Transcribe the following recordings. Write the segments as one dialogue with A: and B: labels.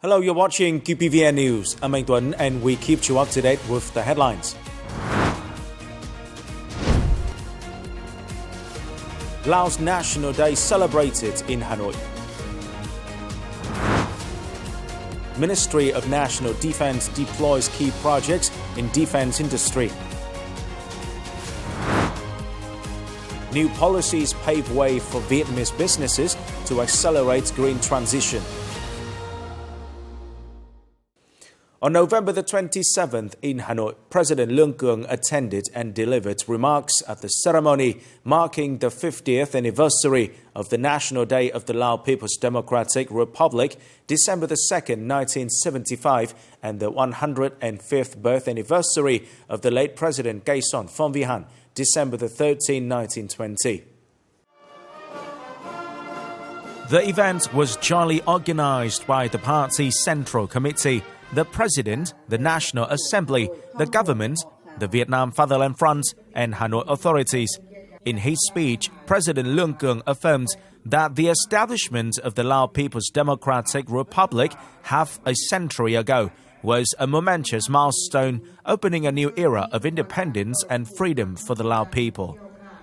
A: Hello, you're watching QPVN News. I'm Anh Tuấn and we keep you up to date with the headlines. Laos National Day celebrated in Hanoi. Ministry of National Defense deploys key projects in defense industry. New policies pave way for Vietnamese businesses to accelerate green transition. On November the 27th in Hanoi, President Lương Cường attended and delivered remarks at the ceremony marking the 50th anniversary of the National Day of the Laos People's Democratic Republic, December the 2nd, 1975, and the 105th birth anniversary of the late President Cây Son Phong Vi Han, December the 13th, 1920. The event was jointly organized by the party's Central Committee, the President, the National Assembly, the government, the Vietnam Fatherland Front, and Hanoi authorities. In his speech, President Lương Cường affirmed that the establishment of the Laos People's Democratic Republic half a century ago was a momentous milestone, opening a new era of independence and freedom for the Lao people.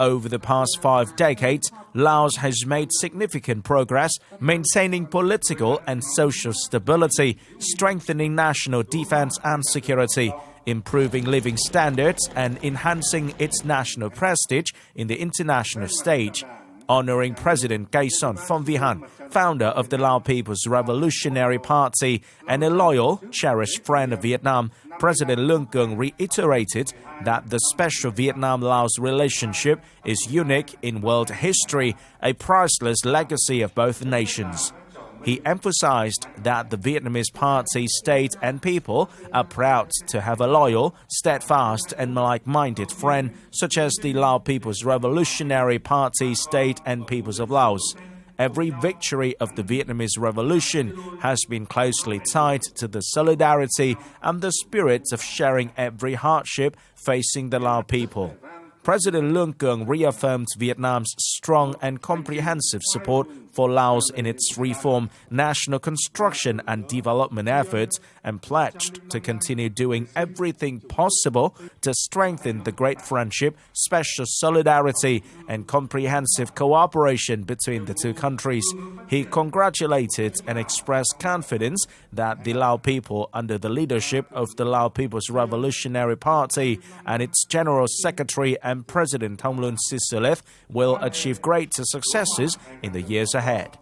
A: Over the past 5 decades, Laos has made significant progress, maintaining political and social stability, strengthening national defense and security, improving living standards, and enhancing its national prestige in the international stage. Honoring President Cây Son Phong Vi Han, founder of the Lao People's Revolutionary Party and a loyal, cherished friend of Vietnam, President Lương Cường reiterated that the special Vietnam-Laos relationship is unique in world history, a priceless legacy of both nations. He emphasized that the Vietnamese party, state, and people are proud to have a loyal, steadfast, and like-minded friend, such as the Lao People's Revolutionary Party, state, and peoples of Laos. Every victory of the Vietnamese Revolution has been closely tied to the solidarity and the spirit of sharing every hardship facing the Lao people. President Lương Cường reaffirmed Vietnam's strong and comprehensive support for Laos in its reform, national construction and development efforts, and pledged to continue doing everything possible to strengthen the great friendship, special solidarity, and comprehensive cooperation between the two countries. He congratulated and expressed confidence that the Lao people, under the leadership of the Lao People's Revolutionary Party and its General Secretary and President Thongloun Sisoulith, will achieve greater successes in the years ahead.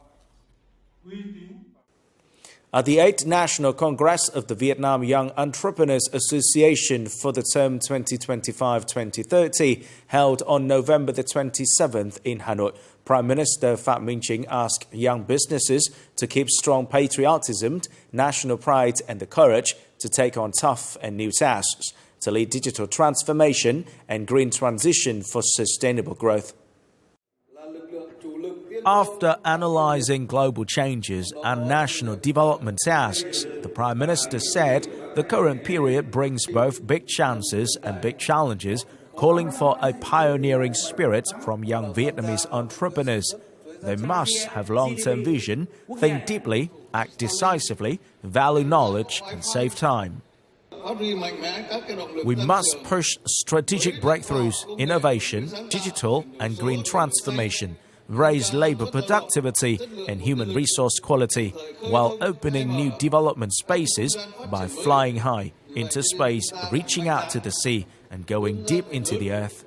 A: At the 8th National Congress of the Vietnam Young Entrepreneurs Association for the term 2025-2030, held on November the 27th in Hanoi, Prime Minister Phạm Minh Chính asked young businesses to keep strong patriotism, national pride, and the courage to take on tough and new tasks, to lead digital transformation and green transition for sustainable growth. After analyzing global changes and national development tasks, the Prime Minister said the current period brings both big chances and big challenges, calling for a pioneering spirit from young Vietnamese entrepreneurs. They must have long-term vision, think deeply, act decisively, value knowledge, and save time. We must push strategic breakthroughs, innovation, digital and green transformation, raise labor productivity and human resource quality, while opening new development spaces by flying high into space, reaching out to the sea, and going deep into the earth.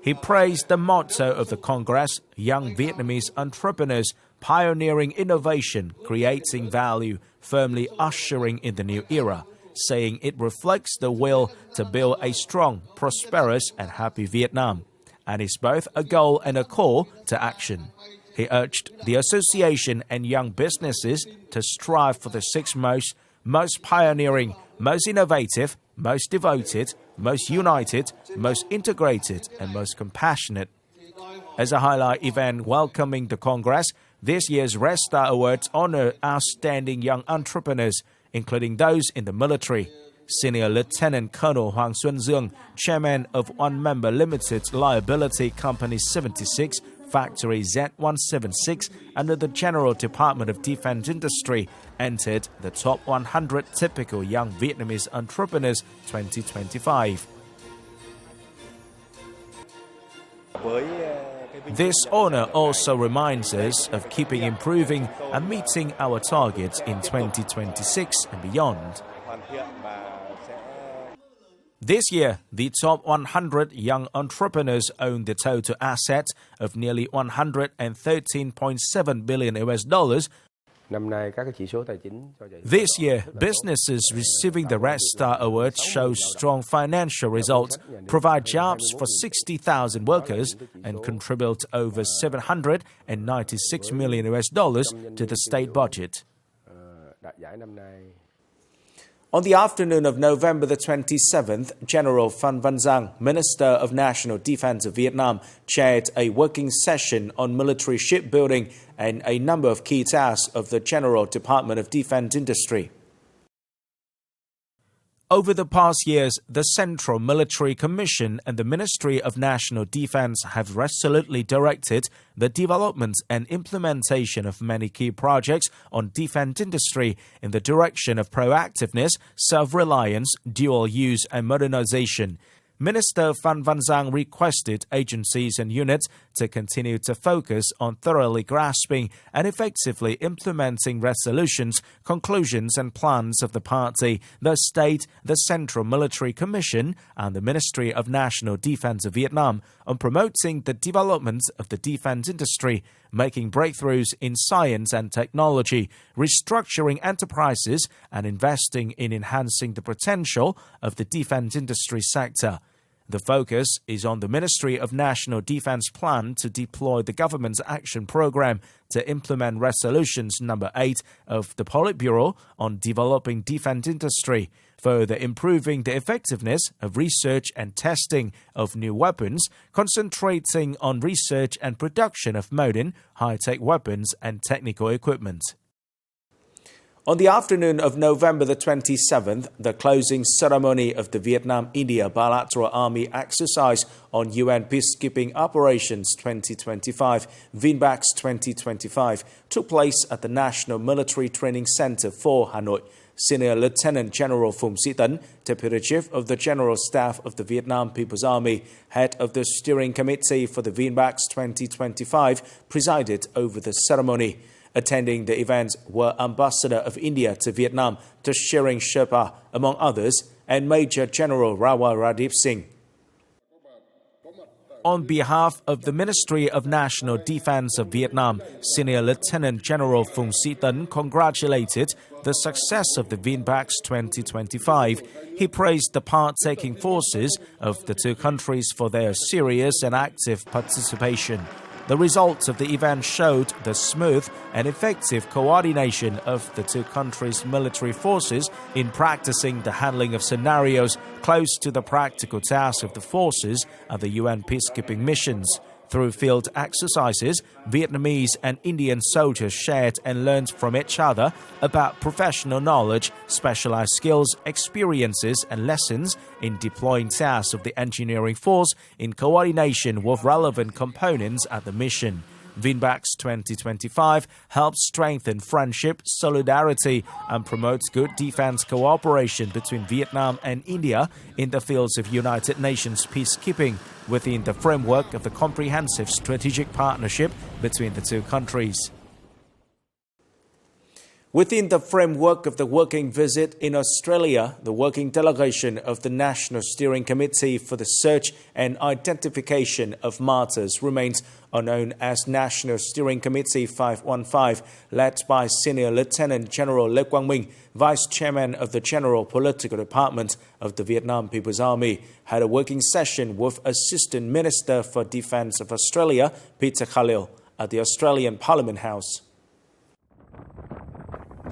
A: He praised the motto of the Congress, Young Vietnamese Entrepreneurs, pioneering innovation, creating value, firmly ushering in the new era, saying it reflects the will to build a strong, prosperous, and happy Vietnam, and is both a goal and a call to action. He urged the association and young businesses to strive for the 6 most pioneering, most innovative, most devoted, most united, most integrated, and most compassionate. As a highlight event welcoming the Congress, this year's Red Star Awards honor outstanding young entrepreneurs, including those in the military. Senior Lieutenant Colonel Hoàng Xuân Dương, chairman of one-member limited liability company 76, factory Z176 under the General Department of Defense Industry entered the top 100 typical young Vietnamese entrepreneurs 2025. This honor also reminds us of keeping improving and meeting our targets in 2026 and beyond. This year, the top 100 young entrepreneurs own the total assets of nearly $113.7 billion. This year, businesses receiving the Red Star Award show strong financial results, provide jobs for 60,000 workers, and contribute over $796 million to the state budget. On the afternoon of November the 27th, General Phan Van Giang, Minister of National Defense of Vietnam, chaired a working session on military shipbuilding and a number of key tasks of the General Department of Defense Industry. Over the past years, the Central Military Commission and the Ministry of National Defense have resolutely directed the development and implementation of many key projects on defense industry in the direction of proactiveness, self-reliance, dual use, and modernization. Minister Phan Van Giang requested agencies and units to continue to focus on thoroughly grasping and effectively implementing resolutions, conclusions and plans of the party, the state, the Central Military Commission and the Ministry of National Defense of Vietnam on promoting the development of the defense industry, making breakthroughs in science and technology, restructuring enterprises and investing in enhancing the potential of the defense industry sector. The focus is on the Ministry of National Defense plan to deploy the government's action program to implement resolutions number 8 of the Politburo on developing defense industry, further improving the effectiveness of research and testing of new weapons, concentrating on research and production of modern, high-tech weapons and technical equipment. On the afternoon of November the 27th, the closing ceremony of the Vietnam-India Bilateral Army Exercise on UN Peacekeeping Operations 2025, VIETNAMESE 2025, took place at the National Military Training Center for Hanoi. Senior Lieutenant General Phùng Sĩ Tấn, Deputy Chief of the General Staff of the Vietnam People's Army, head of the Steering Committee for the VIETNAMESE 2025, presided over the ceremony. Attending the event were Ambassador of India to Vietnam, Tashiring Sherpa, among others, and Major General Rawa Radip Singh. On behalf of the Ministry of National Defense of Vietnam, Senior Lieutenant General Phùng Sĩ Tấn congratulated the success of the VIETNAMESE 2025. He praised the part-taking forces of the two countries for their serious and active participation. The results of the event showed the smooth and effective coordination of the two countries' military forces in practicing the handling of scenarios close to the practical tasks of the forces at the UN peacekeeping missions. Through field exercises, Vietnamese and Indian soldiers shared and learned from each other about professional knowledge, specialized skills, experiences, and lessons in deploying tasks of the engineering force in coordination with relevant components at the mission. VIETNAMESE 2025 helps strengthen friendship, solidarity, and promotes good defense cooperation between Vietnam and India in the fields of United Nations peacekeeping within the framework of the comprehensive strategic partnership between the two countries. Within the framework of the working visit in Australia, the working delegation of the National Steering Committee for the Search and Identification of Martyrs remains known as National Steering Committee 515, led by Senior Lieutenant General Lê Quang Minh, Vice Chairman of the General Political Department of the Vietnam People's Army, had a working session with Assistant Minister for Defence of Australia, Peter Khalil, at the Australian Parliament House.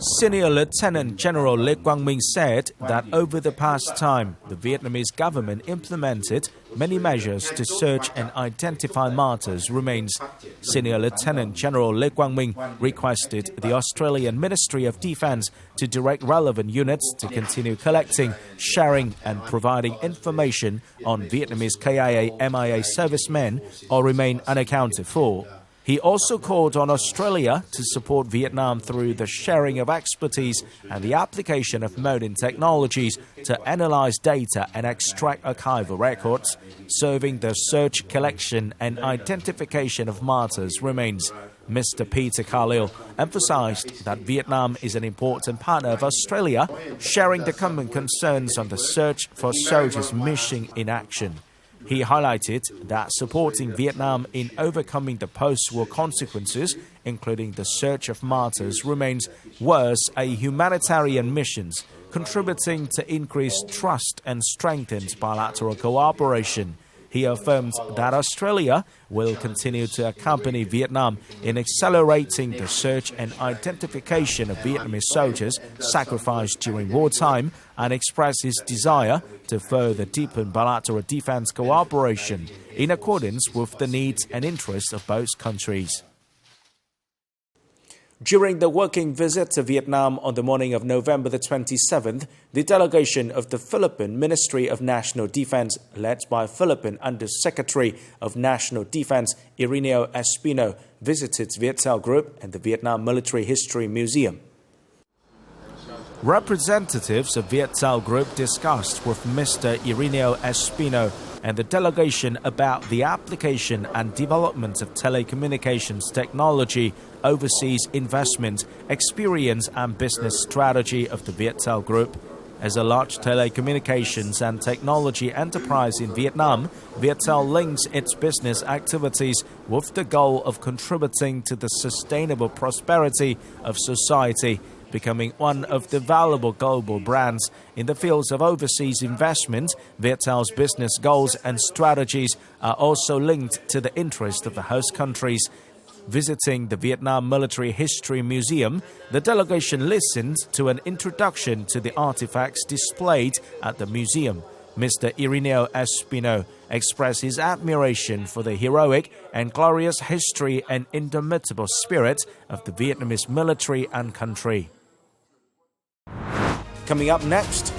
A: Senior Lieutenant General Lê Quang Minh said that over the past time, the Vietnamese government implemented many measures to search and identify martyrs' remains. Senior Lieutenant General Lê Quang Minh requested the Australian Ministry of Defence to direct relevant units to continue collecting, sharing and providing information on Vietnamese KIA-MIA servicemen or remain unaccounted for. He also called on Australia to support Vietnam through the sharing of expertise and the application of modern technologies to analyze data and extract archival records, serving the search, collection and identification of martyrs' remains. Mr. Peter Khalil emphasized that Vietnam is an important partner of Australia, sharing the common concerns on the search for soldiers missing in action. He highlighted that supporting Vietnam in overcoming the post-war consequences, including the search of martyrs' remains, was a humanitarian mission, contributing to increased trust and strengthened bilateral cooperation. He affirmed that Australia will continue to accompany Vietnam in accelerating the search and identification of Vietnamese soldiers sacrificed during wartime and expressed his desire to further deepen bilateral defense cooperation in accordance with the needs and interests of both countries. During the working visit to Vietnam on the morning of November the 27th, the delegation of the Philippine Ministry of National Defense, led by Philippine Under-Secretary of National Defense Irineo Espino, visited Viettel Group and the Vietnam Military History Museum. Representatives of Viettel Group discussed with Mr. Irineo Espino and the delegation about the application and development of telecommunications technology, overseas investment, experience and business strategy of the Viettel Group. As a large telecommunications and technology enterprise in Vietnam, Viettel links its business activities with the goal of contributing to the sustainable prosperity of society, becoming one of the valuable global brands. In the fields of overseas investment, Viettel's business goals and strategies are also linked to the interests of the host countries. Visiting the Vietnam Military History Museum, the delegation listened to an introduction to the artifacts displayed at the museum. Mr. Irineo Espino expressed his admiration for the heroic and glorious history and indomitable spirit of the Vietnamese military and country. Coming up next,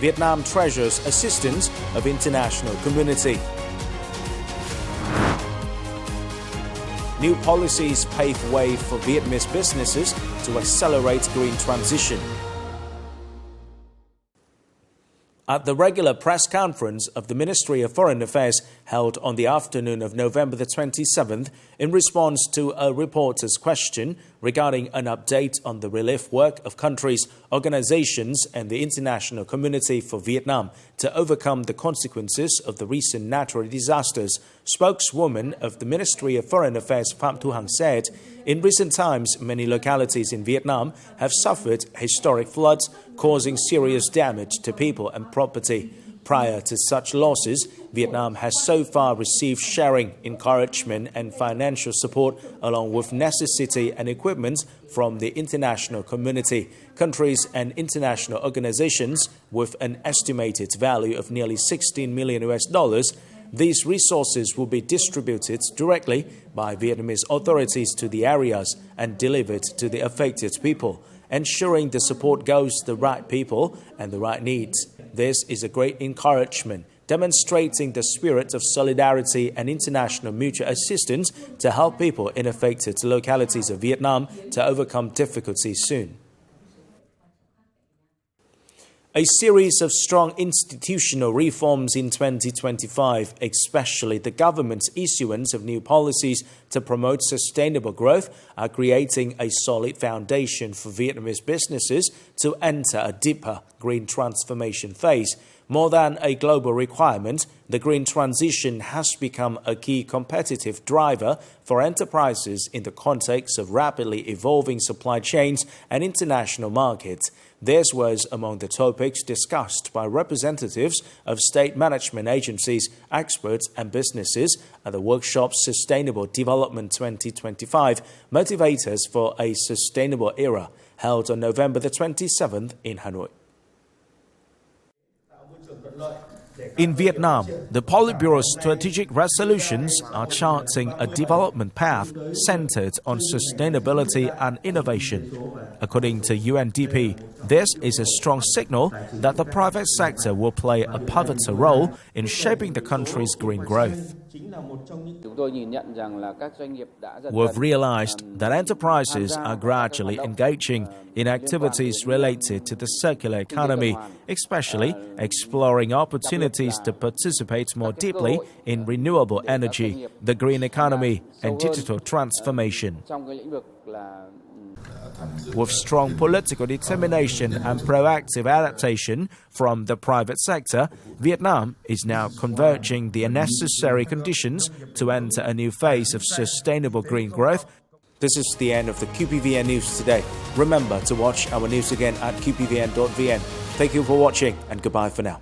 A: Vietnam treasures assistance of international community. New policies pave way for Vietnamese businesses to accelerate green transition. At the regular press conference of the Ministry of Foreign Affairs held on the afternoon of November the 27th, in response to a reporter's question regarding an update on the relief work of countries, organizations and the international community for Vietnam to overcome the consequences of the recent natural disasters, spokeswoman of the Ministry of Foreign Affairs Phạm Thu Hằng said, in recent times, many localities in Vietnam have suffered historic floods, causing serious damage to people and property. Prior to such losses, Vietnam has so far received sharing, encouragement and financial support along with necessity and equipment from the international community, countries and international organizations with an estimated value of nearly $16 million. These resources will be distributed directly by Vietnamese authorities to the areas and delivered to the affected people, ensuring the support goes to the right people and the right needs. This is a great encouragement, demonstrating the spirit of solidarity and international mutual assistance to help people in affected localities of Vietnam to overcome difficulties soon. A series of strong institutional reforms in 2025, especially the government's issuance of new policies to promote sustainable growth, are creating a solid foundation for Vietnamese businesses to enter a deeper green transformation phase. More than a global requirement, the green transition has become a key competitive driver for enterprises in the context of rapidly evolving supply chains and international markets. This was among the topics discussed by representatives of state management agencies, experts and businesses at the workshop Sustainable Development 2025, Motivators for a Sustainable Era, held on November the 27th in Hanoi. In Vietnam, the Politburo's strategic resolutions are charting a development path centered on sustainability and innovation. According to UNDP, this is a strong signal that the private sector will play a pivotal role in shaping the country's green growth. We've realized that enterprises are gradually engaging in activities related to the circular economy, especially exploring opportunities to participate more deeply in renewable energy, the green economy, and digital transformation. With strong political determination and proactive adaptation from the private sector, Vietnam is now converging the necessary conditions to enter a new phase of sustainable green growth. This is the end of the QPVN News today. Remember to watch our news again at qpvn.vn. Thank you for watching and goodbye for now.